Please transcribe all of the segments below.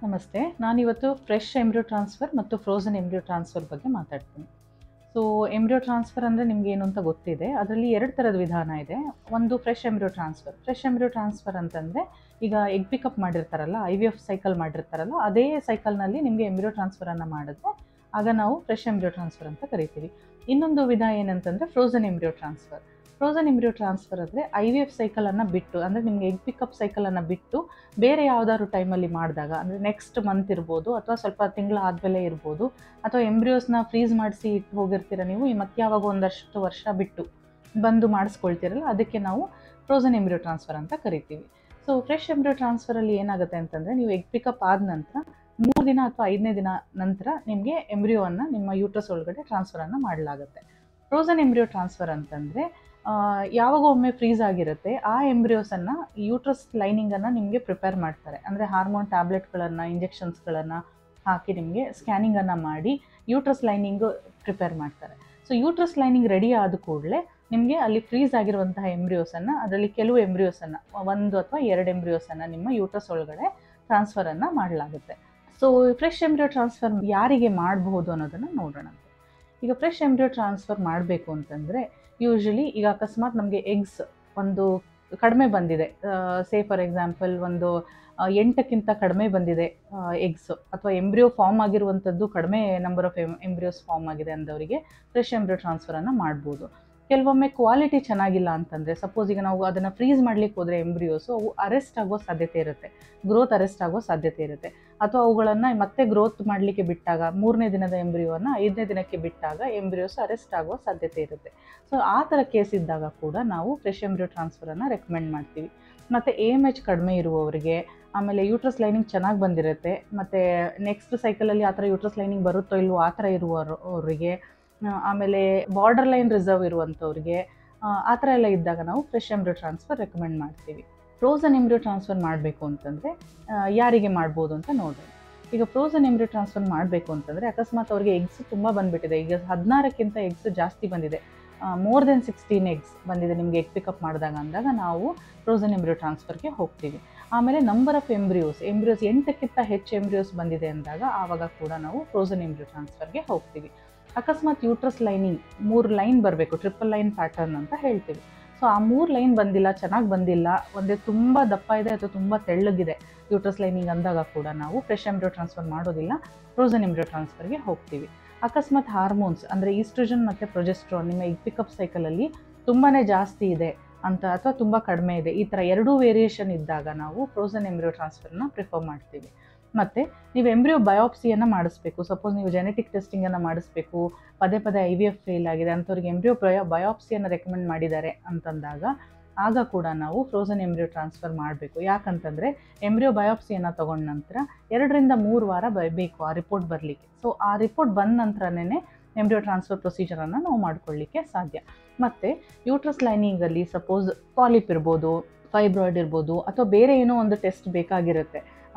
ನಮಸ್ತೆ. ನಾನಿವತ್ತು fresh embryo transfer ಮತ್ತು ಫ್ರೋಝನ್ ಎಂಬ್ರಿಯೋ ಟ್ರಾನ್ಸ್ಫರ್ ಬಗ್ಗೆ ಮಾತಾಡ್ತೀನಿ. ಸೊ ಎಂಬ್ರಿಯೋ ಟ್ರಾನ್ಸ್ಫರ್ ಅಂದರೆ ನಿಮ್ಗೆ ಏನು ಅಂತ ಗೊತ್ತಿದೆ. ಅದರಲ್ಲಿ 2 ಥರದ ವಿಧಾನ ಇದೆ. ಒಂದು fresh embryo transfer. Fresh embryo transfer ಅಂತಂದರೆ ಈಗ ಎಗ್ ಪಿಕಪ್ ಮಾಡಿರ್ತಾರಲ್ಲ, IVF ಸೈಕಲ್ ಮಾಡಿರ್ತಾರಲ್ಲ, ಅದೇ ಸೈಕಲ್ನಲ್ಲಿ ನಿಮಗೆ ಎಂಬ್ರಿಯೋ ಟ್ರಾನ್ಸ್ಫರನ್ನು ಮಾಡಿದ್ರೆ ಆಗ ನಾವು ಫ್ರೆಶ್ ಎಂಬ್ರಿಯೋ ಟ್ರಾನ್ಸ್ಫರ್ ಅಂತ ಕರಿತೀವಿ. ಇನ್ನೊಂದು ವಿಧ ಏನಂತಂದರೆ frozen embryo transfer. Frozen embryo transfer ಅಂದರೆ IVF ಸೈಕಲನ್ನು ಬಿಟ್ಟು, ಅಂದರೆ ನಿಮಗೆ ಎಗ್ ಪಿಕಪ್ ಸೈಕಲನ್ನು ಬಿಟ್ಟು ಬೇರೆ ಯಾವುದಾದ್ರು ಟೈಮಲ್ಲಿ ಮಾಡಿದಾಗ, ಅಂದರೆ ನೆಕ್ಸ್ಟ್ ಮಂತ್ ಇರ್ಬೋದು ಅಥವಾ ಸ್ವಲ್ಪ ತಿಂಗಳು ಆದಮೇಲೆ ಇರ್ಬೋದು, ಅಥವಾ ಎಂಬ್ರಿಯೋಸ್ನ ಫ್ರೀಸ್ ಮಾಡಿಸಿ ಇಟ್ಟು ಹೋಗಿರ್ತೀರ ನೀವು, ಮತ್ತು ಯಾವಾಗ ಒಂದಷ್ಟು ವರ್ಷ ಬಿಟ್ಟು ಬಂದು ಮಾಡಿಸ್ಕೊಳ್ತೀರಲ್ಲ, ಅದಕ್ಕೆ ನಾವು ಫ್ರೋಝನ್ ಎಂಬ್ರಿಯೋ ಟ್ರಾನ್ಸ್ಫರ್ ಅಂತ ಕರಿತೀವಿ. ಸೊ ಫ್ರೆಶ್ ಎಂಬ್ರಿಯೋ ಟ್ರಾನ್ಸ್ಫರಲ್ಲಿ ಏನಾಗುತ್ತೆ ಅಂತಂದರೆ, ನೀವು ಎಗ್ ಪಿಕಪ್ ಆದ ನಂತರ 3 ದಿನ ಅಥವಾ 5ನೇ ದಿನ ನಂತರ ನಿಮಗೆ ಎಂಬ್ರಿಯೋವನ್ನು ನಿಮ್ಮ ಯೂಟ್ರಸ್ ಒಳಗಡೆ ಟ್ರಾನ್ಸ್ಫರನ್ನು ಮಾಡಲಾಗುತ್ತೆ. ಫ್ರೋಝನ್ ಎಂಬ್ರಿಯೋ ಟ್ರಾನ್ಸ್ಫರ್ ಅಂತಂದರೆ ಯಾವಾಗ ಒಮ್ಮೆ ಫ್ರೀಸ್ ಆಗಿರುತ್ತೆ ಆ ಎಂಬ್ರಿಯೋಸನ್ನು ಯೂಟ್ರಸ್ ಲೈನಿಂಗನ್ನು ನಿಮಗೆ ಪ್ರಿಪೇರ್ ಮಾಡ್ತಾರೆ. ಅಂದರೆ ಹಾರ್ಮೋನ್ ಟ್ಯಾಬ್ಲೆಟ್ಗಳನ್ನು, ಇಂಜೆಕ್ಷನ್ಸ್ಗಳನ್ನು ಹಾಕಿ ನಿಮಗೆ ಸ್ಕ್ಯಾನಿಂಗನ್ನು ಮಾಡಿ ಯೂಟ್ರಸ್ ಲೈನಿಂಗು ಪ್ರಿಪೇರ್ ಮಾಡ್ತಾರೆ. ಸೊ ಯೂಟ್ರಸ್ ಲೈನಿಂಗ್ ರೆಡಿ ಆದ ಕೂಡಲೇ ನಿಮಗೆ ಅಲ್ಲಿ ಫ್ರೀಸ್ ಆಗಿರುವಂತಹ ಎಂಬ್ರಿಯೋಸನ್ನು, ಅದರಲ್ಲಿ ಕೆಲವು ಎಂಬ್ರಿಯೋಸನ್ನು, 1 ಅಥವಾ 2 ಎಂಬ್ರಿಯೋಸನ್ನು ನಿಮ್ಮ ಯೂಟ್ರಸ್ ಒಳಗಡೆ ಟ್ರಾನ್ಸ್ಫರನ್ನು ಮಾಡಲಾಗುತ್ತೆ. ಸೊ ಫ್ರೆಶ್ ಎಂಬ್ರಿಯೋ ಟ್ರಾನ್ಸ್ಫರ್ ಯಾರಿಗೆ ಮಾಡಬಹುದು ಅನ್ನೋದನ್ನು ನೋಡೋಣ. ಈಗ ಫ್ರೆಶ್ ಎಂಬ್ರಿಯೋ ಟ್ರಾನ್ಸ್ಫರ್ ಮಾಡಬೇಕು ಅಂತಂದರೆ ಯೂಶ್ವಲಿ ಈಗ ಅಕಸ್ಮಾತ್ ನಮಗೆ ಎಗ್ಸ್ ಒಂದು ಕಡಿಮೆ ಬಂದಿದೆ, ಫಾರ್ ಎಕ್ಸಾಂಪಲ್ ಒಂದು 8ಕ್ಕಿಂತ ಕಡಿಮೆ ಬಂದಿದೆ ಎಗ್ಸು, ಅಥವಾ ಎಂಬ್ರಿಯೋ ಫಾರ್ಮ್ ಆಗಿರುವಂಥದ್ದು ಕಡಿಮೆ ನಂಬರ್ ಆಫ್ ಎಂಬ್ರಿಯೋಸ್ ಫಾರ್ಮ್ ಆಗಿದೆ ಅಂದವರಿಗೆ ಫ್ರೆಶ್ ಎಂಬ್ರಿಯೋ ಟ್ರಾನ್ಸ್ಫರನ್ನು ಮಾಡ್ಬೋದು. ಕೆಲವೊಮ್ಮೆ ಕ್ವಾಲಿಟಿ ಚೆನ್ನಾಗಿಲ್ಲ ಅಂತಂದರೆ, ಸಪೋಸ್ ಈಗ ನಾವು ಅದನ್ನು ಫ್ರೀಸ್ ಮಾಡಲಿಕ್ಕೆ ಹೋದರೆ ಎಂಬ್ರಿಯೋಸು ಅವು ಅರೆಸ್ಟ್ ಆಗೋ ಸಾಧ್ಯತೆ ಇರುತ್ತೆ, ಗ್ರೋತ್ ಅರೆಸ್ಟ್ ಆಗೋ ಸಾಧ್ಯತೆ ಇರುತ್ತೆ. ಅಥವಾ ಅವುಗಳನ್ನು ಮತ್ತೆ ಗ್ರೋತ್ ಮಾಡಲಿಕ್ಕೆ ಬಿಟ್ಟಾಗ 3ನೇ ದಿನದ ಎಂಬ್ರಿಯೋವನ್ನು 5ನೇ ದಿನಕ್ಕೆ ಬಿಟ್ಟಾಗ ಎಂಬ್ರಿಯೋಸ್ ಅರೆಸ್ಟ್ ಆಗೋ ಸಾಧ್ಯತೆ ಇರುತ್ತೆ. ಸೊ ಆ ಥರ ಕೇಸ್ ಇದ್ದಾಗ ಕೂಡ ನಾವು ಫ್ರೆಶ್ ಎಂಬ್ರಿಯೋ ಟ್ರಾನ್ಸ್ಫರನ್ನು ರೆಕಮೆಂಡ್ ಮಾಡ್ತೀವಿ. ಮತ್ತು AMH ಕಡಿಮೆ ಇರುವವರಿಗೆ, ಆಮೇಲೆ ಯೂಟ್ರಸ್ ಲೈನಿಂಗ್ ಚೆನ್ನಾಗಿ ಬಂದಿರುತ್ತೆ, ಮತ್ತು ನೆಕ್ಸ್ಟ್ ಸೈಕಲಲ್ಲಿ ಆ ಥರ ಯೂಟ್ರಸ್ ಲೈನಿಂಗ್ ಬರುತ್ತೋ ಇಲ್ವೋ ಆ ಥರ ಇರುವವರಿಗೆ, ಆಮೇಲೆ ಬಾರ್ಡರ್ ಲೈನ್ ರಿಸರ್ವ್ ಇರುವಂಥವ್ರಿಗೆ, ಆ ಥರ ಎಲ್ಲ ಇದ್ದಾಗ ನಾವು ಫ್ರೆಶ್ ಎಂಬ್ರಿಯೋ ಟ್ರಾನ್ಸ್ಫರ್ ರೆಕಮೆಂಡ್ ಮಾಡ್ತೀವಿ. ಫ್ರೋಝನ್ ಎಂಬ್ರಿಯೋ ಟ್ರಾನ್ಸ್ಫರ್ ಮಾಡಬೇಕು ಅಂತಂದರೆ ಯಾರಿಗೆ ಮಾಡ್ಬೋದು ಅಂತ ನೋಡೋಣ. ಈಗ ಫ್ರೋಝನ್ ಎಂಬ್ರಿಯೋ ಟ್ರಾನ್ಸ್ಫರ್ ಮಾಡಬೇಕು ಅಂತಂದರೆ ಅಕಸ್ಮಾತ್ ಅವ್ರಿಗೆ ಎಗ್ಸ್ ತುಂಬ ಬಂದುಬಿಟ್ಟಿದೆ, ಈಗ 16ಕ್ಕಿಂತ ಎಗ್ಸ್ ಜಾಸ್ತಿ ಬಂದಿದೆ, ಮೋರ್ ದೆನ್ 16 ಎಗ್ಸ್ ಬಂದಿದೆ ನಿಮಗೆ ಎಗ್ ಪಿಕಪ್ ಮಾಡಿದಾಗ ಅಂದಾಗ ನಾವು ಫ್ರೋಝನ್ ಎಂಬ್ರಿಯೋ ಟ್ರಾನ್ಸ್ಫರ್ಗೆ ಹೋಗ್ತೀವಿ. ಆಮೇಲೆ ನಂಬರ್ ಆಫ್ ಎಂಬ್ರಿಯೋಸ್ 8ಕ್ಕಿಂತ ಹೆಚ್ಚು ಎಂಬ್ರಿಯೋಸ್ ಬಂದಿದೆ ಅಂದಾಗ ಆವಾಗ ಕೂಡ ನಾವು ಫ್ರೋಝನ್ ಎಂಬ್ರಿಯೋ ಟ್ರಾನ್ಸ್ಫರ್ಗೆ ಹೋಗ್ತೀವಿ. ಅಕಸ್ಮಾತ್ ಯೂಟ್ರಸ್ ಲೈನಿಂಗ್ 3 ಲೈನ್ ಬರಬೇಕು, ಟ್ರಿಪಲ್ ಲೈನ್ ಪ್ಯಾಟರ್ನ್ ಅಂತ ಹೇಳ್ತೀವಿ. ಸೊ ಆ 3 ಲೈನ್ ಬಂದಿಲ್ಲ, ಚೆನ್ನಾಗಿ ಬಂದಿಲ್ಲ, ಒಂದೇ ತುಂಬ ದಪ್ಪ ಇದೆ ಅಥವಾ ತುಂಬ ತೆಳ್ಳಗಿದೆ ಯೂಟ್ರಸ್ ಲೈನಿಂಗ್ ಅಂದಾಗ ಕೂಡ ನಾವು ಫ್ರೆಶ್ ಎಂಬ್ರಿಯೋ ಟ್ರಾನ್ಸ್ಫರ್ ಮಾಡೋದಿಲ್ಲ, ಫ್ರೋಝನ್ ಎಂಬ್ರಿಯೋ ಟ್ರಾನ್ಸ್ಫರ್ಗೆ ಹೋಗ್ತೀವಿ. ಅಕಸ್ಮಾತ್ ಹಾರ್ಮೋನ್ಸ್ ಅಂದರೆ ಈಸ್ಟ್ರೋಜನ್ ಮತ್ತು ಪ್ರೊಜೆಸ್ಟ್ರಾನ್ ನಿಮ್ಮ ಎಗ್ ಪಿಕಪ್ ಸೈಕಲಲ್ಲಿ ತುಂಬಾ ಜಾಸ್ತಿ ಇದೆ ಅಂತ, ಅಥವಾ ತುಂಬ ಕಡಿಮೆ ಇದೆ, ಈ ಥರ 2 ವೇರಿಯೇಷನ್ ಇದ್ದಾಗ ನಾವು ಫ್ರೋಝನ್ ಎಂಬ್ರಿಯೋ ಟ್ರಾನ್ಸ್ಫರ್ನ ಪ್ರಿಫರ್ ಮಾಡ್ತೀವಿ. ಮತ್ತು ನೀವು ಎಂಬ್ರಿಯೋ ಬಯೋಪ್ಸಿಯನ್ನು ಮಾಡಿಸ್ಬೇಕು. ಸಪೋಸ್ ನೀವು ಜೆನೆಟಿಕ್ ಟೆಸ್ಟಿಂಗನ್ನು ಮಾಡಿಸ್ಬೇಕು, ಪದೇ IVF ಫೇಲ್ ಆಗಿದೆ ಅಂಥವ್ರಿಗೆ ಎಂಬ್ರಿಯೋ ಬಯೋಪ್ಸಿಯನ್ನು ರೆಕಮೆಂಡ್ ಮಾಡಿದ್ದಾರೆ ಅಂತಂದಾಗ ಆಗ ಕೂಡ ನಾವು ಫ್ರೋಝನ್ ಎಂಬ್ರಿಯೋ ಟ್ರಾನ್ಸ್ಫರ್ ಮಾಡಬೇಕು. ಯಾಕಂತಂದರೆ ಎಂಬ್ರಿಯೋ ಬಯೋಪ್ಸಿಯನ್ನು ತೊಗೊಂಡ ನಂತರ 2 ರಿಂದ 3 ವಾರ ಬೇಕು ಆ ರಿಪೋರ್ಟ್ ಬರಲಿಕ್ಕೆ. ಸೊ ಆ ರಿಪೋರ್ಟ್ ಬಂದ ನಂತರನೇ ಎಂಬ್ರಿಯೋ ಟ್ರಾನ್ಸ್ಫರ್ ಪ್ರೊಸೀಜರನ್ನು ನಾವು ಮಾಡ್ಕೊಳ್ಳಿಕ್ಕೆ ಸಾಧ್ಯ. ಮತ್ತು ಯೂಟ್ರಸ್ ಲೈನಿಂಗಲ್ಲಿ ಸಪೋಸ್ ಪಾಲಿಪ್ ಇರ್ಬೋದು, ಫೈಬ್ರಾಯ್ಡ್ ಇರ್ಬೋದು, ಅಥವಾ ಬೇರೆ ಏನೋ ಒಂದು ಟೆಸ್ಟ್ ಬೇಕಾಗಿರುತ್ತೆ,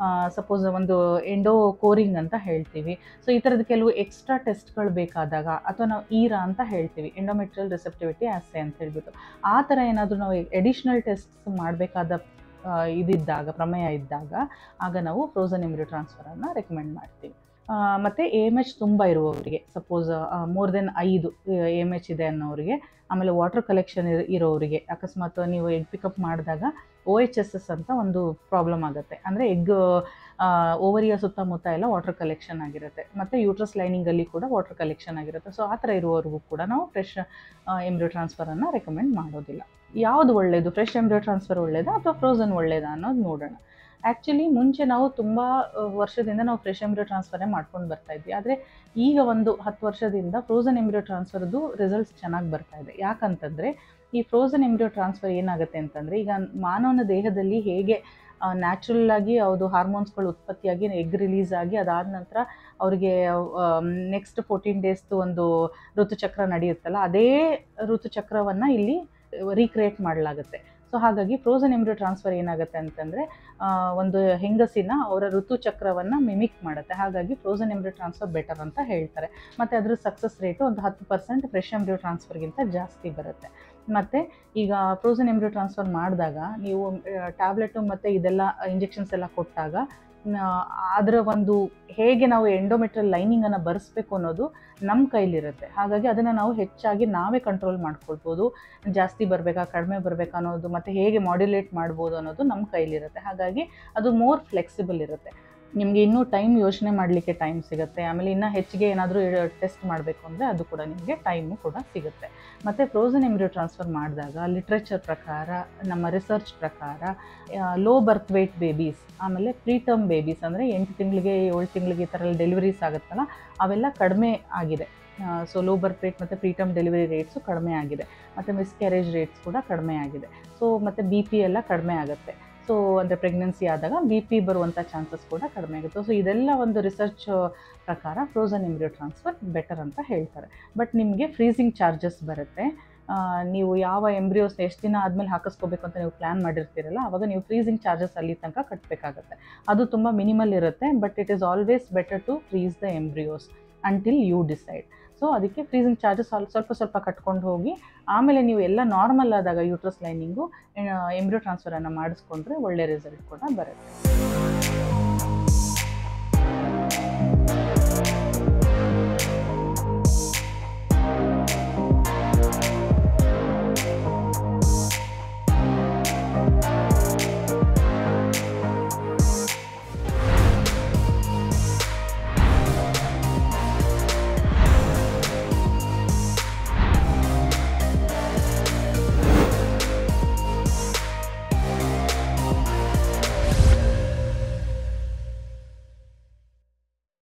ಸಪೋಸ್ ಒಂದು ಎಂಡೋ ಕೋರಿಂಗ್ ಅಂತ ಹೇಳ್ತೀವಿ. ಸೊ ಈ ಥರದ ಕೆಲವು ಎಕ್ಸ್ಟ್ರಾ ಟೆಸ್ಟ್ಗಳು ಬೇಕಾದಾಗ, ಅಥವಾ ನಾವು ಈರಾ ಅಂತ ಹೇಳ್ತೀವಿ, ಎಂಡೋಮೆಟ್ರಿಯಲ್ ರಿಸೆಪ್ಟಿವಿಟಿ ಆಸ್ಸೆ ಅಂತ ಹೇಳ್ಬಿಟ್ಟು, ಆ ಥರ ಏನಾದರೂ ನಾವು ಎಡಿಷ್ನಲ್ ಟೆಸ್ಟ್ಸ್ ಮಾಡಬೇಕಾದ ಇದ್ದಾಗ, ಪ್ರಮೇಯ ಇದ್ದಾಗ ಆಗ ನಾವು ಫ್ರೋಝನ್ ಎಂಬ್ರಿಯೋ ಟ್ರಾನ್ಸ್ಫರನ್ನು ರೆಕಮೆಂಡ್ ಮಾಡ್ತೀವಿ. ಮತ್ತು AMH ತುಂಬ ಇರುವವರಿಗೆ, ಸಪೋಸ್ ಮೋರ್ ದೆನ್ 5 AMH ಇದೆ ಅನ್ನೋರಿಗೆ, ಆಮೇಲೆ ವಾಟರ್ ಕಲೆಕ್ಷನ್ ಇರೋರಿಗೆ, ಅಕಸ್ಮಾತ್ ನೀವು ಎಗ್ ಪಿಕಪ್ ಮಾಡಿದಾಗ OHSS ಅಂತ ಒಂದು ಪ್ರಾಬ್ಲಮ್ ಆಗುತ್ತೆ, ಅಂದರೆ ಎಗ್ ಓವರಿಯ ಸುತ್ತಮುತ್ತ ಎಲ್ಲ ವಾಟರ್ ಕಲೆಕ್ಷನ್ ಆಗಿರುತ್ತೆ, ಮತ್ತು ಯೂಟ್ರಸ್ ಲೈನಿಂಗಲ್ಲಿ ಕೂಡ ವಾಟರ್ ಕಲೆಕ್ಷನ್ ಆಗಿರುತ್ತೆ. ಸೊ ಆ ಥರ ಇರುವವರೆಗೂ ಕೂಡ ನಾವು ಫ್ರೆಶ್ ಎಂಬ್ರಿಯೋ ಟ್ರಾನ್ಸ್ಫರನ್ನು ರೆಕಮೆಂಡ್ ಮಾಡೋದಿಲ್ಲ. ಯಾವುದು ಒಳ್ಳೆಯದು, ಫ್ರೆಶ್ ಎಂಬ್ರಿಯೋ ಟ್ರಾನ್ಸ್ಫರ್ ಒಳ್ಳೆಯದಾ ಅಥವಾ ಫ್ರೋಝನ್ ಒಳ್ಳೆಯದಾ ಅನ್ನೋದು ನೋಡೋಣ. ಆ್ಯಕ್ಚುಲಿ ಮುಂಚೆ ನಾವು ತುಂಬ ವರ್ಷದಿಂದ ನಾವು ಫ್ರೆಶ್ ಎಂಬ್ರಿಯೋ ಟ್ರಾನ್ಸ್ಫರೇ ಮಾಡ್ಕೊಂಡು ಬರ್ತಾಯಿದ್ವಿ, ಆದರೆ ಈಗ ಒಂದು 10 ವರ್ಷದಿಂದ ಫ್ರೋಝನ್ ಎಂಬ್ರಿಯೋ ಟ್ರಾನ್ಸ್ಫರ್ದು ರಿಸಲ್ಟ್ಸ್ ಚೆನ್ನಾಗಿ ಬರ್ತಾಯಿದೆ. ಯಾಕಂತಂದರೆ ಈ ಫ್ರೋಝನ್ ಎಂಬ್ರಿಯೋ ಟ್ರಾನ್ಸ್ಫರ್ ಏನಾಗುತ್ತೆ ಅಂತಂದರೆ, ಈಗ ಮಾನವನ ದೇಹದಲ್ಲಿ ಹೇಗೆ ನ್ಯಾಚುರಲ್ ಆಗಿ ಅದು ಹಾರ್ಮೋನ್ಸ್ಗಳು ಉತ್ಪತ್ತಿಯಾಗಿ ಎಗ್ ರಿಲೀಸ್ ಆಗಿ ಅದಾದ ನಂತರ ಅವರಿಗೆ ನೆಕ್ಸ್ಟ್ 14 ಡೇಸ್ದು ಒಂದು ಋತುಚಕ್ರ ನಡೆಯುತ್ತಲ್ಲ, ಅದೇ ಋತುಚಕ್ರವನ್ನು ಇಲ್ಲಿ ರೀಕ್ರಿಯೇಟ್ ಮಾಡಲಾಗುತ್ತೆ. ಸೊ ಹಾಗಾಗಿ ಫ್ರೋಝನ್ ಎಂಬ್ರಿಯೋ ಟ್ರಾನ್ಸ್ಫರ್ ಏನಾಗುತ್ತೆ ಅಂತಂದರೆ ಒಂದು ಹೆಂಗಸಿನ ಅವರ ಋತುಚಕ್ರವನ್ನು ಮಿಮಿಕ್ ಮಾಡುತ್ತೆ. ಹಾಗಾಗಿ ಫ್ರೋಝನ್ ಎಂಬ್ರಿಯೋ ಟ್ರಾನ್ಸ್ಫರ್ ಬೆಟರ್ ಅಂತ ಹೇಳ್ತಾರೆ. ಮತ್ತು ಅದರ ಸಕ್ಸಸ್ ರೇಟು ಒಂದು 10% ಫ್ರೆಶ್ ಎಂಬ್ರಿಯೋ ಟ್ರಾನ್ಸ್ಫರ್ಗಿಂತ ಜಾಸ್ತಿ ಬರುತ್ತೆ. ಮತ್ತು ಈಗ ಫ್ರೋಝನ್ ಎಂಬ್ರಿಯೋ ಟ್ರಾನ್ಸ್ಫರ್ ಮಾಡಿದಾಗ ನೀವು ಟ್ಯಾಬ್ಲೆಟು ಮತ್ತು ಇದೆಲ್ಲ ಇಂಜೆಕ್ಷನ್ಸ್ ಎಲ್ಲ ಕೊಟ್ಟಾಗ ಅದರ ಒಂದು ಹೇಗೆ ನಾವು ಎಂಡೋಮೆಟ್ರಿಯಲ್ ಲೈನಿಂಗನ್ನು ಬರೆಸ್ಬೇಕು ಅನ್ನೋದು ನಮ್ಮ ಕೈಲಿರುತ್ತೆ. ಹಾಗಾಗಿ ಅದನ್ನು ನಾವು ಹೆಚ್ಚಾಗಿ ನಾವೇ ಕಂಟ್ರೋಲ್ ಮಾಡ್ಕೊಳ್ಬೋದು. ಜಾಸ್ತಿ ಬರಬೇಕಾ ಕಡಿಮೆ ಬರಬೇಕಾ ಅನ್ನೋದು ಮತ್ತು ಹೇಗೆ ಮಾಡ್ಯುಲೇಟ್ ಮಾಡ್ಬೋದು ಅನ್ನೋದು ನಮ್ಮ ಕೈಲಿರುತ್ತೆ. ಹಾಗಾಗಿ ಅದು ಮೋರ್ ಫ್ಲೆಕ್ಸಿಬಲ್ ಇರುತ್ತೆ. ನಿಮಗೆ ಇನ್ನೂ ಟೈಮ್ ಯೋಚನೆ ಮಾಡಲಿಕ್ಕೆ ಟೈಮ್ ಸಿಗುತ್ತೆ. ಆಮೇಲೆ ಇನ್ನೂ ಹೆಚ್ಚಿಗೆ ಏನಾದರೂ ಟೆಸ್ಟ್ ಮಾಡಬೇಕು ಅಂದರೆ ಅದು ಕೂಡ ನಿಮಗೆ ಟೈಮು ಕೂಡ ಸಿಗುತ್ತೆ. ಮತ್ತು ಫ್ರೋಝನ್ ಎಂಬ್ರಿಯೋ ಟ್ರಾನ್ಸ್ಫರ್ ಮಾಡಿದಾಗ ಲಿಟ್ರೇಚರ್ ಪ್ರಕಾರ, ನಮ್ಮ ರಿಸರ್ಚ್ ಪ್ರಕಾರ ಲೋ ಬರ್ತ್ ವೆಯ್ಟ್ ಬೇಬೀಸ್, ಆಮೇಲೆ ಪ್ರೀಟರ್ಮ್ ಬೇಬೀಸ್ ಅಂದರೆ 8 ತಿಂಗಳಿಗೆ 7 ತಿಂಗಳಿಗೆ ಈ ಥರ ಎಲ್ಲ ಡೆಲಿವರೀಸ್ ಆಗುತ್ತಲ್ಲ, ಅವೆಲ್ಲ ಕಡಿಮೆ ಆಗಿದೆ. ಸೊ ಲೋ ಬರ್ತ್ ರೇಟ್ ಮತ್ತು ಪ್ರೀಟರ್ಮ್ ಡೆಲಿವರಿ ರೇಟ್ಸು ಕಡಿಮೆ ಆಗಿದೆ. ಮತ್ತು ಮಿಸ್ಕ್ಯಾರೇಜ್ ರೇಟ್ಸ್ ಕೂಡ ಕಡಿಮೆ ಆಗಿದೆ. ಸೊ ಮತ್ತು BP ಎಲ್ಲ ಕಡಿಮೆ ಆಗುತ್ತೆ. ಸೊ ಅಂದರೆ ಪ್ರೆಗ್ನೆನ್ಸಿ ಆದಾಗ BP ಬರುವಂಥ ಚಾನ್ಸಸ್ ಕೂಡ ಕಡಿಮೆ ಆಗುತ್ತೆ. ಸೊ ಇದೆಲ್ಲ ಒಂದು ರಿಸರ್ಚ್ ಪ್ರಕಾರ ಫ್ರೋಝನ್ ಎಂಬ್ರಿಯೋ ಟ್ರಾನ್ಸ್ಫರ್ ಬೆಟರ್ ಅಂತ ಹೇಳ್ತಾರೆ. ಬಟ್ ನಿಮಗೆ ಫ್ರೀಸಿಂಗ್ ಚಾರ್ಜಸ್ ಬರುತ್ತೆ. ನೀವು ಯಾವ ಎಂಬ್ರಿಯೋಸ್ ಎಷ್ಟು ದಿನ ಆದಮೇಲೆ ಹಾಕಿಸ್ಕೋಬೇಕು ಅಂತ ನೀವು ಪ್ಲ್ಯಾನ್ ಮಾಡಿರ್ತೀರಲ್ಲ, ಆವಾಗ ನೀವು ಫ್ರೀಸಿಂಗ್ ಚಾರ್ಜಸ್ ಅಲ್ಲಿ ತನಕ ಕಟ್ಟಬೇಕಾಗತ್ತೆ. ಅದು ತುಂಬ ಮಿನಿಮಲ್ ಇರುತ್ತೆ. But it is always better to freeze the embryos until you decide. So ಅದಕ್ಕೆ ಫ್ರೀಸಿಂಗ್ ಚಾರ್ಜಸ್ ಸ್ವಲ್ಪ ಕಟ್ಕೊಂಡು ಹೋಗಿ, ಆಮೇಲೆ ನೀವು ಎಲ್ಲ ನಾರ್ಮಲ್ ಆದಾಗ ಯೂಟ್ರಸ್ ಲೈನಿಂಗು ಎಂಬ್ರಿಯೋ ಟ್ರಾನ್ಸ್ಫರನ್ನು ಮಾಡಿಸ್ಕೊಂಡ್ರೆ ಒಳ್ಳೆ ರಿಸಲ್ಟ್ ಕೂಡ ಬರುತ್ತೆ.